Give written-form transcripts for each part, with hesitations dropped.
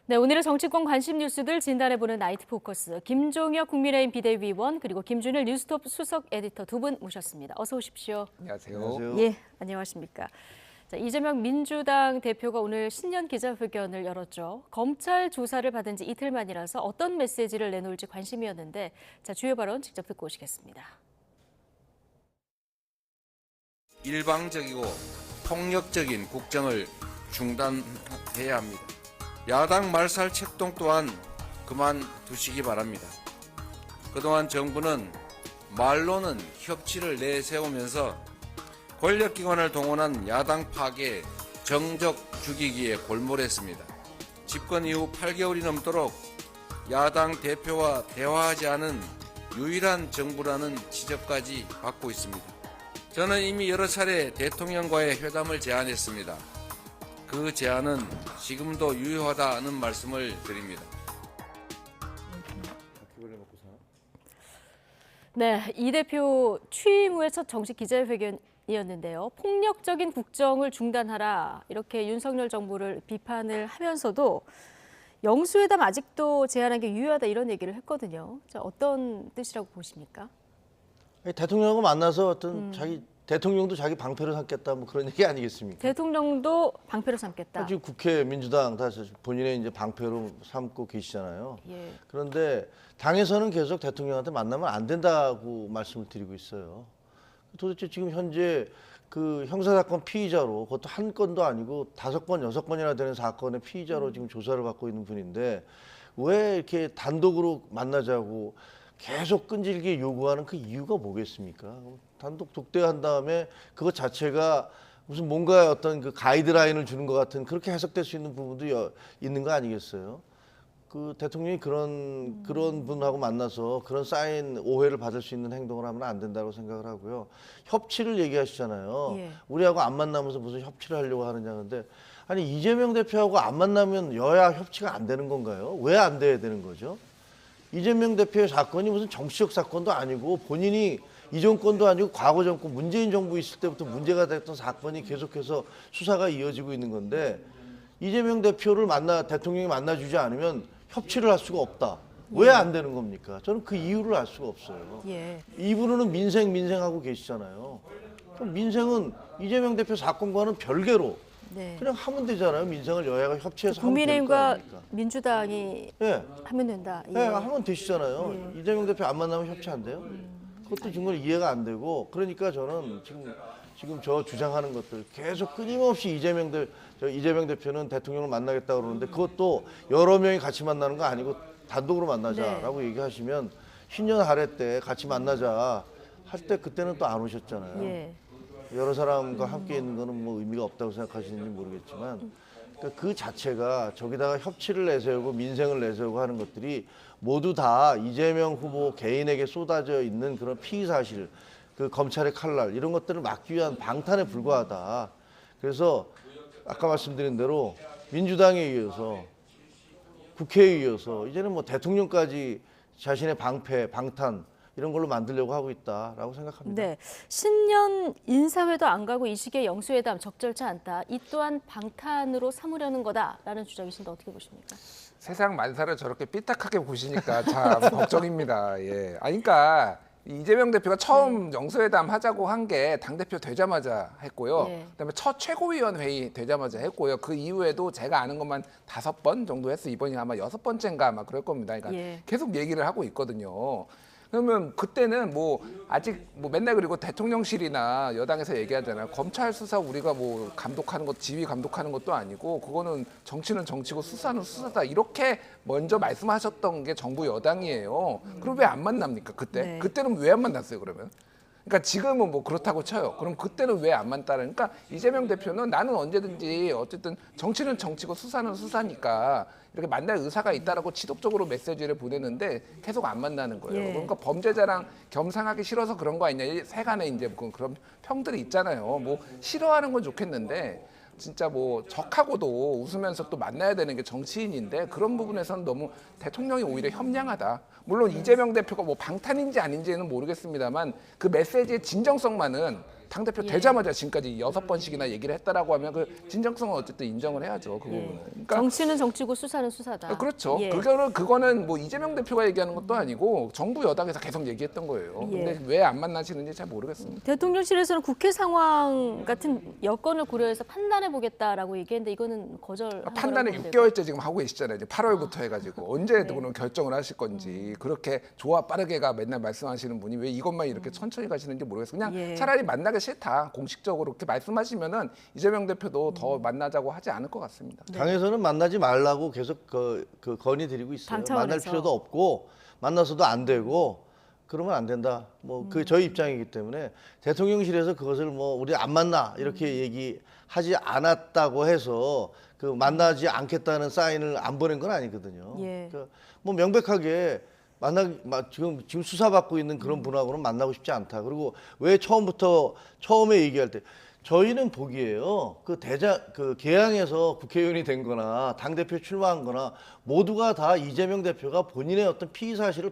네, 오늘의 정치권 관심 뉴스들 진단해보는 나이트 포커스. 김종혁 국민의힘 비대위원 그리고 김준일 뉴스톱 수석 에디터 두 분 모셨습니다. 어서 오십시오. 안녕하세요. 안녕하세요. 예, 안녕하십니까. 자, 이재명 민주당 대표가 오늘 신년 기자회견을 열었죠. 검찰 조사를 받은 지 이틀 만이라서 어떤 메시지를 내놓을지 관심이었는데, 자, 주요 발언 직접 듣고 오시겠습니다. 일방적이고 폭력적인 국정을 중단해야 합니다. 야당 말살 책동 또한 그만두시기 바랍니다. 그동안 정부는 말로는 협치를 내세우면서 권력기관을 동원한 야당 파괴, 정적 죽이기에 골몰했습니다. 집권 이후 8개월이 넘도록 야당 대표와 대화하지 않은 유일한 정부라는 지적까지 받고 있습니다. 저는 이미 여러 차례 대통령과의 회담을 제안했습니다. 그 제안은 지금도 유효하다는 말씀을 드립니다. 네, 이 대표 취임 후의 첫 정식 기자회견이었는데요. 폭력적인 국정을 중단하라 이렇게 윤석열 정부를 비판을 하면서도 영수회담 아직도 제안한 게 유효하다 이런 얘기를 했거든요. 자, 어떤 뜻이라고 보십니까? 대통령하고 만나서 어떤 대통령도 자기 방패를 삼겠다 뭐 그런 얘기 아니겠습니까? 대통령도 방패로 삼겠다. 지금 국회 민주당 다 본인의 이제 방패로 삼고 계시잖아요. 예. 그런데 당에서는 계속 대통령한테 만나면 안 된다고 말씀을 드리고 있어요. 도대체 지금 현재 그 형사사건 피의자로 그것도 한 건도 아니고 5건, 6건이나 되는 사건의 피의자로 지금 조사를 받고 있는 분인데 왜 이렇게 단독으로 만나자고 계속 끈질기게 요구하는 그 이유가 뭐겠습니까? 단독 독대한 다음에 그것 자체가 무슨 뭔가 어떤 그 가이드라인을 주는 것 같은 그렇게 해석될 수 있는 부분도 있는 거 아니겠어요? 그 대통령이 그런 분하고 만나서 그런 쌓인 오해를 받을 수 있는 행동을 하면 안 된다고 생각을 하고요. 협치를 얘기하시잖아요. 예. 우리하고 안 만나면서 무슨 협치를 하려고 하느냐 근데 아니 이재명 대표하고 안 만나면 여야 협치가 안 되는 건가요? 왜 안 돼야 되는 거죠? 이재명 대표의 사건이 무슨 정치적 사건도 아니고 본인이 이 정권도 아니고 과거 정권 문재인 정부 있을 때부터 문제가 됐던 사건이 계속해서 수사가 이어지고 있는 건데 이재명 대표를 대통령이 만나주지 않으면 협치를 할 수가 없다. 왜 안 되는 겁니까? 저는 그 이유를 알 수가 없어요. 예. 이분은 민생하고 계시잖아요. 그럼 민생은 이재명 대표 사건과는 별개로 네. 그냥 하면 되잖아요. 민생을 여야가 협치해서 하면 될 거 국민의힘과 아닙니까? 민주당이 예. 하면 된다. 예. 네, 하면 되시잖아요. 이재명 대표 안 만나면 협치 안 돼요? 그것도 정말 이해가 안 되고 그러니까 저는 지금 저 주장하는 것들 계속 끊임없이 이재명 대표는 대통령을 만나겠다고 그러는데 그것도 여러 명이 같이 만나는 거 아니고 단독으로 만나자라고 얘기하시면 신년 할애 때 같이 만나자 할 때 그때는 또 안 오셨잖아요. 예. 여러 사람과 함께 있는 거는 뭐 의미가 없다고 생각하시는지 모르겠지만 그러니까 그 자체가 저기다가 협치를 내세우고 민생을 내세우고 하는 것들이 모두 다 이재명 후보 개인에게 쏟아져 있는 그런 피의 사실, 그 검찰의 칼날 이런 것들을 막기 위한 방탄에 불과하다. 그래서 아까 말씀드린 대로 민주당에 의해서 국회에 의해서 이제는 뭐 대통령까지 자신의 방패, 방탄 이런 걸로 만들려고 하고 있다라고 생각합니다. 네, 신년 인사회도 안 가고 이 시기에 영수회담 적절치 않다. 이 또한 방탄으로 삼으려는 거다라는 주장이신데 어떻게 보십니까? 세상 만사를 저렇게 삐딱하게 보시니까 참 걱정입니다. 예. 그러니까 이재명 대표가 처음 영수회담 하자고 한 게 당대표 되자마자 했고요. 예. 그다음에 첫 최고위원 회의 되자마자 했고요. 그 이후에도 제가 아는 것만 5번 정도 했어. 이번이 아마 6번째인가 아마 그럴 겁니다. 그러니까 예. 계속 얘기를 하고 있거든요. 그러면 그때는 뭐 아직 뭐 맨날 그리고 대통령실이나 여당에서 얘기하잖아요. 검찰 수사 우리가 뭐 감독하는 것, 지휘 감독하는 것도 아니고 그거는 정치는 정치고 수사는 수사다 이렇게 먼저 말씀하셨던 게 정부 여당이에요. 그럼 왜 안 만납니까 그때? 네. 그때는 왜 안 만났어요 그러면? 그러니까 지금은 뭐 그렇다고 쳐요. 그럼 그때는 왜 안 만났다는? 그러니까 이재명 대표는 나는 언제든지 어쨌든 정치는 정치고 수사는 수사니까 이렇게 만날 의사가 있다라고 지속적으로 메시지를 보내는데 계속 안 만나는 거예요. 예. 그러니까 범죄자랑 겸상하기 싫어서 그런 거 아니냐? 세간에 이제 그런 평들이 있잖아요. 뭐 싫어하는 건 좋겠는데 진짜 뭐 적하고도 웃으면서 또 만나야 되는 게 정치인인데 그런 부분에서는 너무 대통령이 오히려 협량하다. 물론 이재명 대표가 뭐 방탄인지 아닌지는 모르겠습니다만 그 메시지의 진정성만은 당대표 예. 되자마자 지금까지 6번씩이나 얘기를 했다라고 하면 그 진정성은 어쨌든 인정을 해야죠. 그 부분은. 그러니까 정치는 정치고 수사는 수사다. 그렇죠. 예. 그거는 뭐 이재명 대표가 얘기하는 것도 아니고 정부 여당에서 계속 얘기했던 거예요. 예. 근데 왜 안 만나시는지 잘 모르겠습니다. 대통령실에서는 국회 상황 같은 여건을 고려해서 판단해 보겠다라고 얘기했는데 이거는 거절한 판단을 거라고 6개월째 지금 하고 계시잖아요. 이제 8월부터 해가지고 언제 네. 그럼 결정을 하실 건지 그렇게 좋아 빠르게가 맨날 말씀하시는 분이 왜 이것만 이렇게 천천히 가시는지 모르겠어요. 그냥 예. 차라리 만나기 싫다 공식적으로 그렇게 말씀하시면은 이재명 대표도 더 만나자고 하지 않을 것 같습니다. 당에서는 만나지 말라고 계속 그 건의드리고 있어요. 당 차원에서. 만날 필요도 없고 만나서도 안 되고 그러면 안 된다. 뭐 그 저희 입장이기 때문에 대통령실에서 그것을 뭐 우리 안 만나 이렇게 얘기하지 않았다고 해서 그 만나지 않겠다는 사인을 안 보낸 건 아니거든요. 예. 그러니까 뭐 명백하게 지금 수사받고 있는 그런 분하고는 만나고 싶지 않다. 그리고 왜 처음에 얘기할 때 저희는 보기에요. 그 개항에서 국회의원이 된 거나 당대표 출마한 거나 모두가 다 이재명 대표가 본인의 어떤 피의 사실을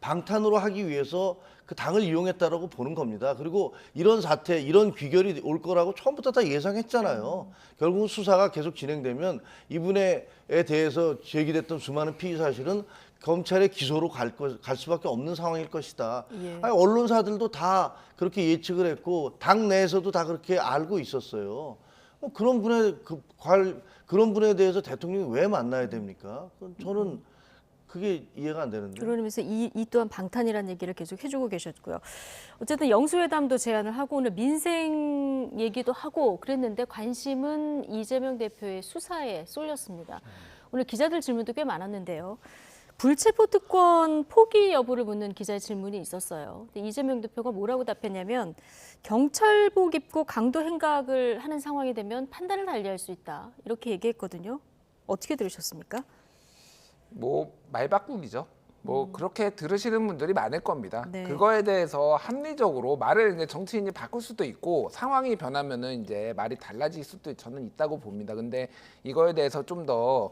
방탄으로 하기 위해서 그 당을 이용했다라고 보는 겁니다. 그리고 이런 사태, 이런 귀결이 올 거라고 처음부터 다 예상했잖아요. 결국 수사가 계속 진행되면 이분에 대해서 제기됐던 수많은 피의 사실은 검찰의 기소로 갈 수밖에 없는 상황일 것이다. 예. 아니, 언론사들도 다 그렇게 예측을 했고 당 내에서도 다 그렇게 알고 있었어요. 그런 분에 대해서 대통령이 왜 만나야 됩니까? 저는 그게 이해가 안 되는데. 그러면서 이 또한 방탄이라는 얘기를 계속 해주고 계셨고요. 어쨌든 영수회담도 제안을 하고 오늘 민생 얘기도 하고 그랬는데 관심은 이재명 대표의 수사에 쏠렸습니다. 오늘 기자들 질문도 꽤 많았는데요. 불체포 특권 포기 여부를 묻는 기자의 질문이 있었어요. 근데 이재명 대표가 뭐라고 답했냐면 경찰복 입고 강도 행각을 하는 상황이 되면 판단을 달리할 수 있다. 이렇게 얘기했거든요. 어떻게 들으셨습니까? 뭐 말바꾸기죠. 뭐 그렇게 들으시는 분들이 많을 겁니다. 네. 그거에 대해서 합리적으로 말을 이제 정치인이 바꿀 수도 있고 상황이 변하면은 이제 말이 달라질 수도 저는 있다고 봅니다. 근데 이거에 대해서 좀 더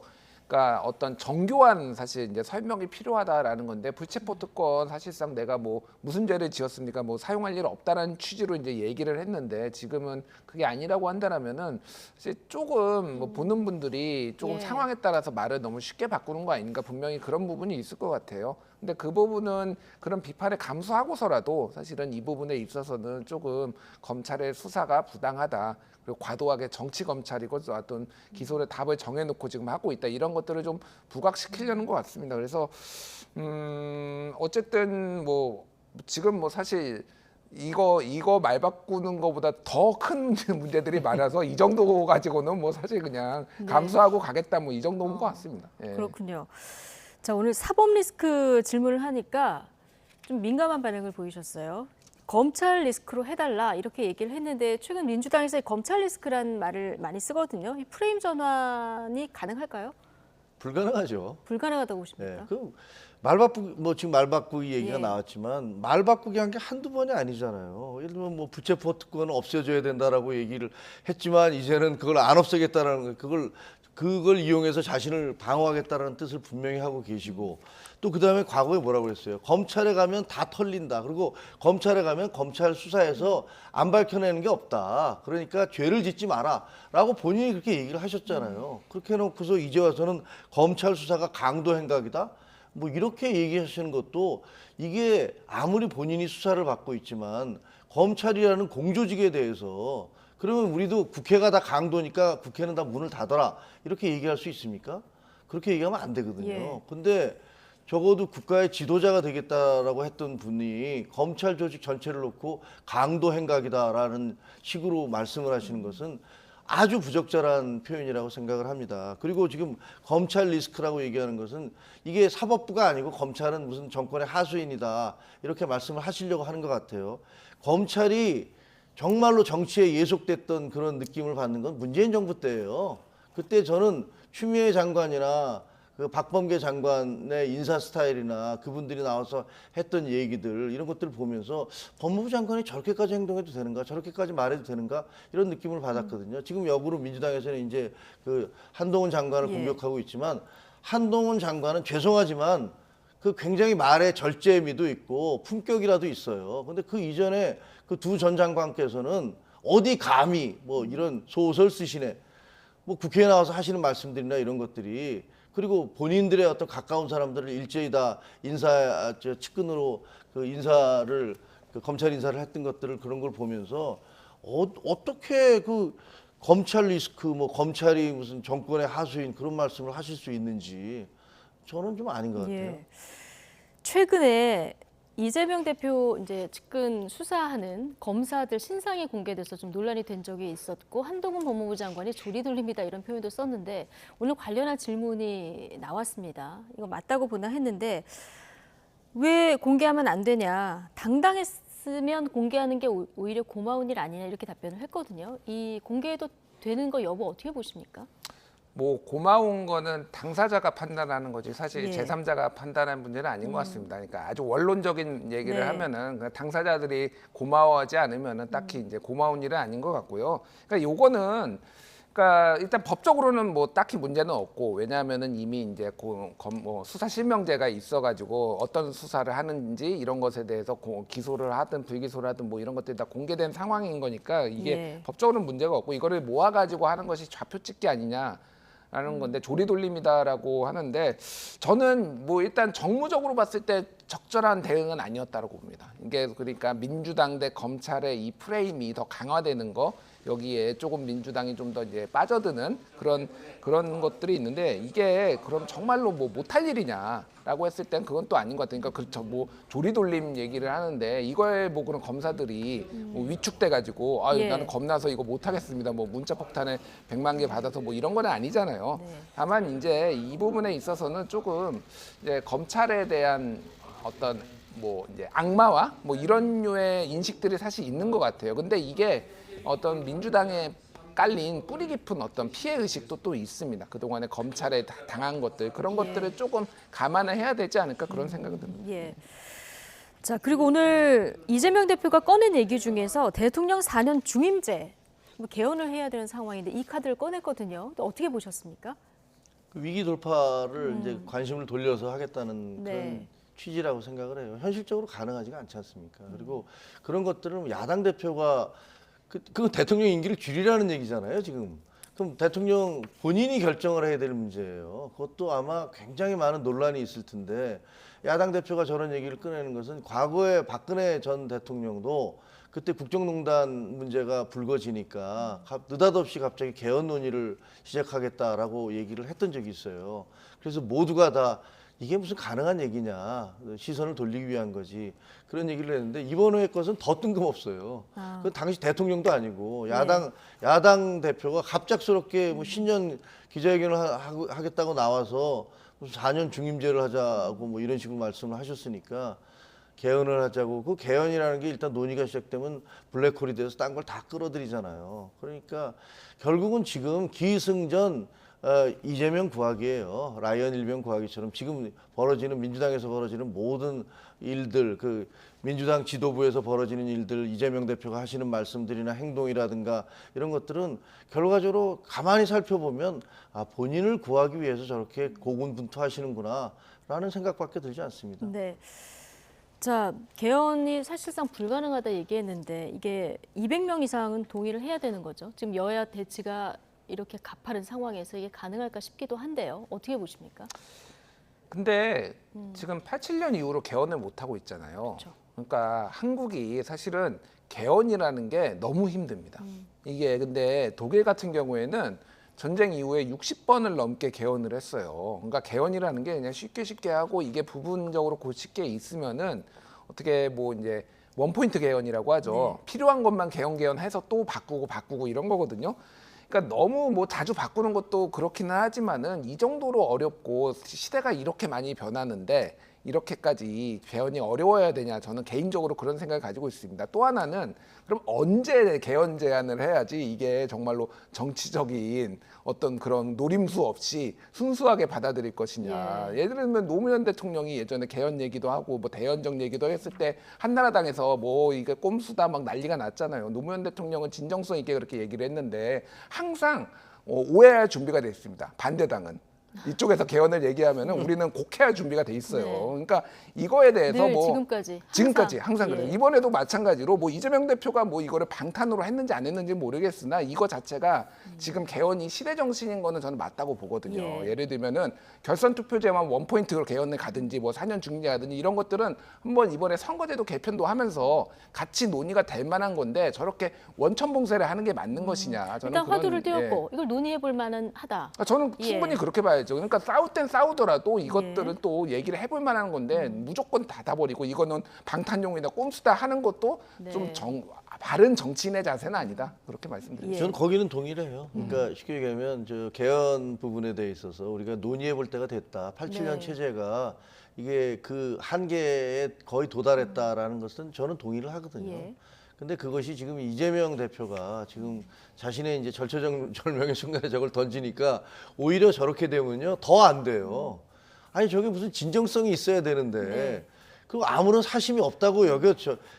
그러니까 어떤 정교한 사실 이제 설명이 필요하다라는 건데 불체포 특권 사실상 내가 뭐 무슨 죄를 지었습니까? 뭐 사용할 일 없다라는 취지로 이제 얘기를 했는데 지금은 그게 아니라고 한다라면은 사실 조금 뭐 보는 분들이 조금 예. 상황에 따라서 말을 너무 쉽게 바꾸는 거 아닌가 분명히 그런 부분이 있을 것 같아요. 근데 그 부분은 그런 비판을 감수하고서라도 사실은 이 부분에 있어서는 조금 검찰의 수사가 부당하다. 그리고 과도하게 정치 검찰이고 어떤 기소를 답을 정해놓고 지금 하고 있다 이런 것들을 좀 부각시키려는 것 같습니다. 그래서 어쨌든 뭐 지금 뭐 사실 이거 말 바꾸는 것보다 더 큰 문제들이 많아서 이 정도 가지고는 뭐 사실 그냥 감수하고 가겠다 뭐 이 정도인 것 같습니다. 예. 그렇군요. 자, 오늘 사법 리스크 질문을 하니까 좀 민감한 반응을 보이셨어요. 검찰 리스크로 해달라 이렇게 얘기를 했는데 최근 민주당에서 검찰 리스크라는 말을 많이 쓰거든요. 이 프레임 전환이 가능할까요? 불가능하죠. 불가능하다고 예, 보십니까? 지금 말 바꾸기 얘기가 예. 나왔지만 말 바꾸기 한 게 한두 번이 아니잖아요. 예를 들면 뭐 불체포 특권은 없애줘야 된다라고 얘기를 했지만 이제는 그걸 안 없애겠다라는 거, 그걸 이용해서 자신을 방어하겠다라는 뜻을 분명히 하고 계시고 또 그다음에 과거에 뭐라고 그랬어요. 검찰에 가면 다 털린다. 그리고 검찰에 가면 검찰 수사에서 안 밝혀내는 게 없다. 그러니까 죄를 짓지 마라라고 본인이 그렇게 얘기를 하셨잖아요. 그렇게 해놓고서 이제 와서는 검찰 수사가 강도 행각이다. 뭐 이렇게 얘기하시는 것도 이게 아무리 본인이 수사를 받고 있지만 검찰이라는 공조직에 대해서 그러면 우리도 국회가 다 강도니까 국회는 다 문을 닫아라 이렇게 얘기할 수 있습니까? 그렇게 얘기하면 안 되거든요. 예. 근데 적어도 국가의 지도자가 되겠다라고 했던 분이 검찰 조직 전체를 놓고 강도 행각이다라는 식으로 말씀을 하시는 것은 아주 부적절한 표현이라고 생각을 합니다. 그리고 지금 검찰 리스크라고 얘기하는 것은 이게 사법부가 아니고 검찰은 무슨 정권의 하수인이다 이렇게 말씀을 하시려고 하는 것 같아요. 검찰이 정말로 정치에 예속됐던 그런 느낌을 받는 건 문재인 정부 때예요. 그때 저는 추미애 장관이나 그 박범계 장관의 인사 스타일이나 그분들이 나와서 했던 얘기들 이런 것들을 보면서 법무부 장관이 저렇게까지 행동해도 되는가 저렇게까지 말해도 되는가 이런 느낌을 받았거든요. 지금 역으로 민주당에서는 이제 그 한동훈 장관을 예. 공격하고 있지만 한동훈 장관은 죄송하지만 그 굉장히 말에 절제미도 있고 품격이라도 있어요. 근데 그 이전에 그 두 전 장관께서는 어디 감히 뭐 이런 소설 쓰시네, 뭐 국회에 나와서 하시는 말씀들이나 이런 것들이, 그리고 본인들의 어떤 가까운 사람들을 일제히 다 측근으로 그 인사를, 그 검찰 인사를 했던 것들을, 그런 걸 보면서 어떻게 그 검찰 리스크, 뭐 검찰이 무슨 정권의 하수인, 그런 말씀을 하실 수 있는지 저는 좀 아닌 것 같아요. 예. 최근에 이재명 대표 이제 측근 수사하는 검사들 신상이 공개돼서 좀 논란이 된 적이 있었고, 한동훈 법무부 장관이 조리돌립니다 이런 표현도 썼는데, 오늘 관련한 질문이 나왔습니다. 이거 맞다고 보나 했는데 왜 공개하면 안 되냐, 당당했으면 공개하는 게 오히려 고마운 일 아니냐, 이렇게 답변을 했거든요. 이 공개해도 되는 거 여부 어떻게 보십니까? 뭐 고마운 거는 당사자가 판단하는 거지 사실 예. 제3자가 판단하는 문제는 아닌 것 같습니다. 그러니까 아주 원론적인 얘기를 네. 하면은 그냥 당사자들이 고마워하지 않으면은 딱히 이제 고마운 일은 아닌 것 같고요. 그러니까 요거는 그러니까 일단 법적으로는 뭐 딱히 문제는 없고, 왜냐하면은 이미 이제 뭐 수사 실명제가 있어가지고 어떤 수사를 하는지 이런 것에 대해서 기소를 하든 불기소를 하든 뭐 이런 것들이 다 공개된 상황인 거니까 이게 네. 법적으로는 문제가 없고, 이거를 모아가지고 하는 것이 좌표찍기 아니냐. 라는 건데, 조리돌림이다라고 하는데, 저는 뭐 일단 정무적으로 봤을 때 적절한 대응은 아니었다고 봅니다. 이게 그러니까 민주당 대 검찰의 이 프레임이 더 강화되는 거, 여기에 조금 민주당이 좀 더 이제 빠져드는 그런 것들이 있는데, 이게 그럼 정말로 뭐 못할 일이냐라고 했을 땐 그건 또 아닌 것 같아요. 그러니까 그렇죠, 뭐 조리돌림 얘기를 하는데 이거에 뭐 그런 검사들이 뭐 위축돼가지고 예. 나는 겁나서 이거 못하겠습니다, 뭐 문자 폭탄을 100만 개 받아서 뭐 이런 건 아니잖아요. 네. 다만 이제 이 부분에 있어서는 조금 이제 검찰에 대한 어떤 뭐 이제 악마화 뭐 이런 류의 인식들이 사실 있는 것 같아요. 근데 이게 어떤 민주당에 깔린 뿌리 깊은 어떤 피해 의식도 또 있습니다. 그동안에 검찰에 당한 것들, 그런 것들을 조금 감안을 해야 되지 않을까, 그런 생각이 듭니다. 예. 자, 그리고 오늘 이재명 대표가 꺼낸 얘기 중에서 대통령 4년 중임제 뭐 개헌을 해야 되는 상황인데 이 카드를 꺼냈거든요. 또 어떻게 보셨습니까? 그 위기 돌파를 이제 관심을 돌려서 하겠다는 네. 그런 취지라고 생각을 해요. 현실적으로 가능하지가 않지 않습니까? 그리고 그런 것들은 야당 대표가 그 대통령 임기를 줄이라는 얘기잖아요, 지금. 그럼 대통령 본인이 결정을 해야 될 문제예요. 그것도 아마 굉장히 많은 논란이 있을 텐데, 야당 대표가 저런 얘기를 꺼내는 것은 과거에 박근혜 전 대통령도 그때 국정농단 문제가 불거지니까 느닷없이 갑자기 개헌 논의를 시작하겠다라고 얘기를 했던 적이 있어요. 그래서 모두가 다 이게 무슨 가능한 얘기냐, 시선을 돌리기 위한 거지, 그런 얘기를 했는데, 이번 회 것은 더 뜬금없어요. 그 당시 대통령도 아니고 야당 대표가 갑작스럽게 뭐 신년 기자회견을 하겠다고 나와서 무슨 4년 중임제를 하자고 뭐 이런 식으로 말씀을 하셨으니까 개헌을 하자고. 그 개헌이라는 게 일단 논의가 시작되면 블랙홀이 돼서 딴 걸 다 끌어들이잖아요. 그러니까 결국은 지금 기승전 이재명 구하기예요. 라이언 일병 구하기처럼 지금 벌어지는, 민주당에서 벌어지는 모든 일들, 그 민주당 지도부에서 벌어지는 일들, 이재명 대표가 하시는 말씀들이나 행동이라든가 이런 것들은 결과적으로 가만히 살펴보면 본인을 구하기 위해서 저렇게 고군분투하시는구나라는 생각밖에 들지 않습니다. 네. 자, 개헌이 사실상 불가능하다 얘기했는데 이게 200명 이상은 동의를 해야 되는 거죠. 지금 여야 대치가 이렇게 가파른 상황에서 이게 가능할까 싶기도 한데요. 어떻게 보십니까? 근데 지금 87년 이후로 개헌을 못 하고 있잖아요. 그렇죠. 그러니까 한국이 사실은 개헌이라는 게 너무 힘듭니다. 이게 근데 독일 같은 경우에는 전쟁 이후에 60번을 넘게 개헌을 했어요. 그러니까 개헌이라는 게 그냥 쉽게 하고, 이게 부분적으로 쉽게 있으면은 어떻게 뭐 이제 원포인트 개헌이라고 하죠. 네. 필요한 것만 개헌해서 또 바꾸고 이런 거거든요. 그러니까 너무 뭐 자주 바꾸는 것도 그렇기는 하지만은 이 정도로 어렵고 시대가 이렇게 많이 변하는데 이렇게까지 개헌이 어려워야 되냐, 저는 개인적으로 그런 생각을 가지고 있습니다. 또 하나는 그럼 언제 개헌 제안을 해야지 이게 정말로 정치적인 어떤 그런 노림수 없이 순수하게 받아들일 것이냐. 예를 들면 노무현 대통령이 예전에 개헌 얘기도 하고 뭐 대연정 얘기도 했을 때 한나라당에서 뭐 이게 꼼수다 막 난리가 났잖아요. 노무현 대통령은 진정성 있게 그렇게 얘기를 했는데 항상 오해할 준비가 돼 있습니다. 반대당은. 이쪽에서 개헌을 얘기하면은 우리는 곡해할 준비가 돼 있어요. 네. 그러니까 이거에 대해서 늘 뭐 지금까지 항상 예. 그래요. 이번에도 마찬가지로 뭐 이재명 대표가 뭐 이거를 방탄으로 했는지 안 했는지 모르겠으나 이거 자체가 지금 개헌이 시대 정신인 거는 저는 맞다고 보거든요. 예. 예를 들면은 결선 투표제만 원포인트로 개헌을 가든지 뭐 4년 중립제 가든지 이런 것들은 한번 이번에 선거제도 개편도 하면서 같이 논의가 될 만한 건데 저렇게 원천봉쇄를 하는 게 맞는 것이냐. 저는 일단 화두를 그런, 예. 띄웠고 이걸 논의해 볼 만은 하다. 저는 충분히 예. 그렇게 봐야죠. 그러니까 싸울 땐 싸우더라도 이것들은 또 얘기를 해볼 만한 건데 무조건 닫아버리고 이거는 방탄용이다 꼼수다 하는 것도 네. 좀 바른 정치인의 자세는 아니다. 그렇게 말씀드립니다. 예. 저는 거기는 동의를 해요. 그러니까 쉽게 얘기하면 저 개헌 부분에 대해 있어서 우리가 논의해 볼 때가 됐다. 87년 네. 체제가 이게 그 한계에 거의 도달했다라는 것은 저는 동의를 하거든요. 예. 근데 그것이 지금 이재명 대표가 지금 자신의 이제 절체절명의 순간에 저걸 던지니까 오히려 저렇게 되면요 더 안 돼요. 아니 저게 무슨 진정성이 있어야 되는데 네. 그리고 아무런 사심이 없다고 여겨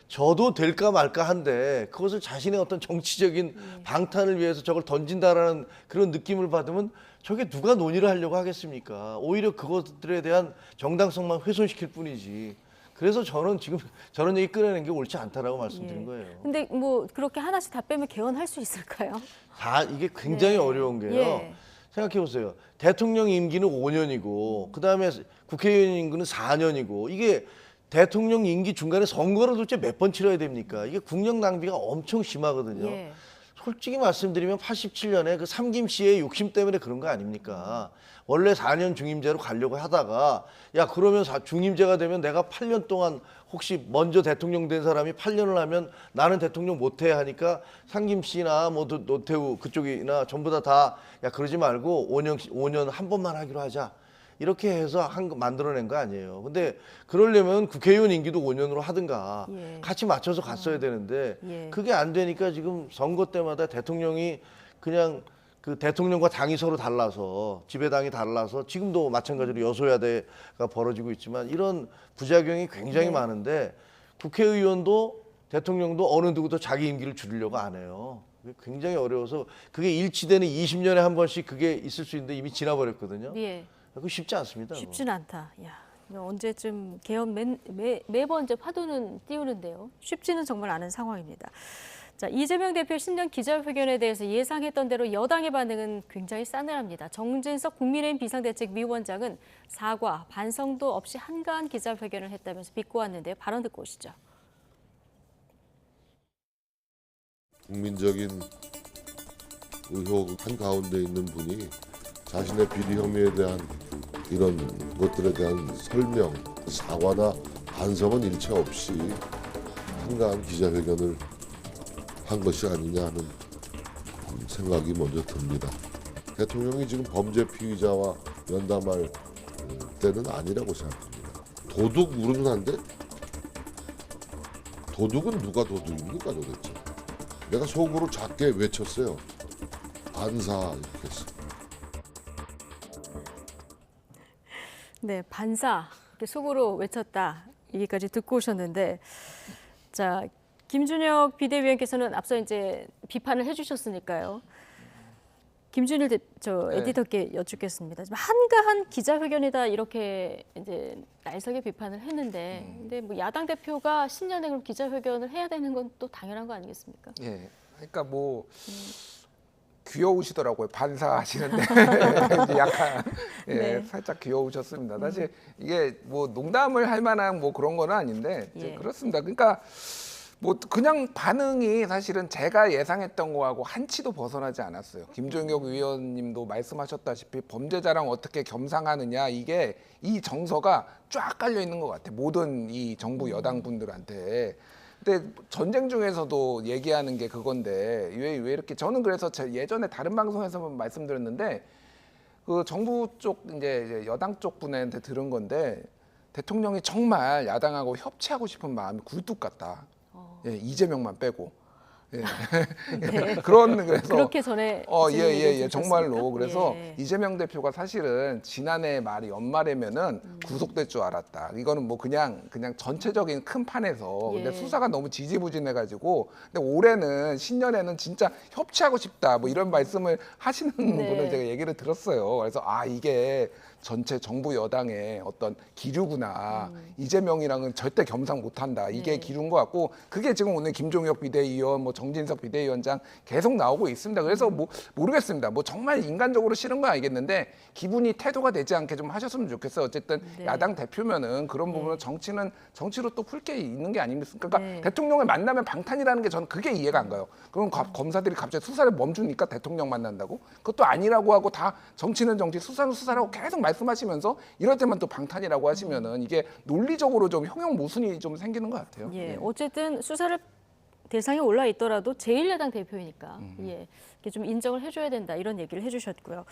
저도 될까 말까 한데 그것을 자신의 어떤 정치적인 방탄을 위해서 저걸 던진다라는 그런 느낌을 받으면 저게 누가 논의를 하려고 하겠습니까? 오히려 그것들에 대한 정당성만 훼손시킬 뿐이지. 그래서 저는 지금 저런 얘기 꺼내는 게 옳지 않다라고 말씀드린 예. 거예요. 근데 뭐 그렇게 하나씩 다 빼면 개헌할 수 있을까요? 다 이게 굉장히 네. 어려운 게요. 예. 생각해 보세요. 대통령 임기는 5년이고 그다음에 국회의원 임기는 4년이고 이게 대통령 임기 중간에 선거를 도대체 몇 번 치러야 됩니까? 이게 국력 낭비가 엄청 심하거든요. 예. 솔직히 말씀드리면 87년에 그 삼김 씨의 욕심 때문에 그런 거 아닙니까? 원래 4년 중임제로 가려고 하다가 야 그러면 중임제가 되면 내가 8년 동안 혹시 먼저 대통령 된 사람이 8년을 하면 나는 대통령 못해 하니까 상김 씨나 뭐 노태우 그쪽이나 전부 다 야 그러지 말고 5년 한 번만 하기로 하자. 이렇게 해서 만들어낸 거 아니에요. 근데 그러려면 국회의원 임기도 5년으로 하든가 예. 같이 맞춰서 갔어야 되는데 예. 그게 안 되니까 지금 선거 때마다 대통령이 그냥 그 대통령과 당이 서로 달라서 지배당이 달라서 지금도 마찬가지로 여소야대가 벌어지고 있지만 이런 부작용이 굉장히 네. 많은데 국회의원도 대통령도 어느 누구도 자기 임기를 줄이려고 안 해요. 그게 굉장히 어려워서 그게 일치되는 20년에 한 번씩 그게 있을 수 있는데 이미 지나버렸거든요. 예. 그거 쉽지 않습니다. 그거. 쉽진 않다. 야, 언제쯤 개헌 매번 이제 화두는 띄우는데요. 쉽지는 정말 않은 상황입니다. 자, 이재명 대표 신년 기자회견에 대해서 예상했던 대로 여당의 반응은 굉장히 싸늘합니다. 정진석 국민의힘 비상대책위원장은 사과, 반성도 없이 한가한 기자회견을 했다면서 비꼬았는데요. 발언 듣고 오시죠. 국민적인 의혹 한가운데 있는 분이 자신의 비리 혐의에 대한 이런 것들에 대한 설명, 사과나 반성은 일체 없이 한가한 기자회견을 한 것이 아니냐 하는 생각이 먼저 듭니다. 대통령이 지금 범죄 피의자와 면담할 때는 아니라고 생각합니다. 도둑 물은 한데 도둑은 누가 도둑입니까 도대체? 내가 속으로 작게 외쳤어요. 반사 이렇게 했어요. 네, 반사 이렇게 속으로 외쳤다 얘기까지 듣고 오셨는데, 자 김준혁 비대위원께서는 앞서 이제 비판을 해주셨으니까요. 김준일 네. 에디터께 여쭙겠습니다. 지금 한가한 기자회견이다 이렇게 이제 날석에 비판을 했는데, 근데 뭐 야당 대표가 신년에 그럼 기자회견을 해야 되는 건 또 당연한 거 아니겠습니까? 예. 그러니까 뭐 귀여우시더라고요. 반사하시는데 이제 약간 예, 네. 살짝 귀여우셨습니다. 사실 이게 뭐 농담을 할 만한 뭐 그런 건 아닌데 이제 예. 그렇습니다. 그러니까 뭐 그냥 반응이 사실은 제가 예상했던 거하고 한치도 벗어나지 않았어요. 김종혁 위원님도 말씀하셨다시피 범죄자랑 어떻게 겸상하느냐 이게 이 정서가 쫙 깔려 있는 것 같아요. 모든 이 정부 여당 분들한테. 근데 전쟁 중에서도 얘기하는 게 그건데 왜 이렇게 저는 그래서 예전에 다른 방송에서 말씀드렸는데 그 정부 쪽 이제 여당 쪽 분한테 들은 건데 대통령이 정말 야당하고 협치하고 싶은 마음이 굴뚝 같다. 예, 이재명만 빼고. 그런 그래서 그렇게 전에 정말로 그래서 예. 이재명 대표가 사실은 지난해 말 연말에면은 구속될 줄 알았다. 이거는 뭐 그냥 전체적인 큰 판에서 예. 근데 수사가 너무 지지부진해가지고 근데 올해는 신년에는 진짜 협치하고 싶다. 뭐 이런 말씀을 하시는 네. 분을 제가 얘기를 들었어요. 그래서 이게 전체 정부 여당의 어떤 기류구나. 이재명이랑은 절대 겸상 못한다. 이게 네. 기류인 것 같고 그게 지금 오늘 김종혁 비대위원, 뭐 정진석 비대위원장 계속 나오고 있습니다. 그래서 뭐 모르겠습니다. 뭐 정말 인간적으로 싫은 건 알겠는데 기분이 태도가 되지 않게 좀 하셨으면 좋겠어요. 어쨌든 네. 야당 대표면은 그런 부분은 정치는 정치로 또 풀 게 있는 게 아닙니까? 그러니까 네. 대통령을 만나면 방탄이라는 게 저는 그게 이해가 안 가요. 그럼 검사들이 갑자기 수사를 멈추니까 대통령 만난다고? 그것도 아니라고 하고 다 정치는 정치, 수사는 수사라고 계속 말씀하시면서 이럴 때만 또 방탄이라고 하시면은 이게 논리적으로 좀 형용 모순이 좀 생기는 것 같아요. 예, 어쨌든 수사를 대상에 올라 있더라도 제1야당 대표이니까 예, 이게 좀 인정을 해줘야 된다 이런 얘기를 해주셨고요.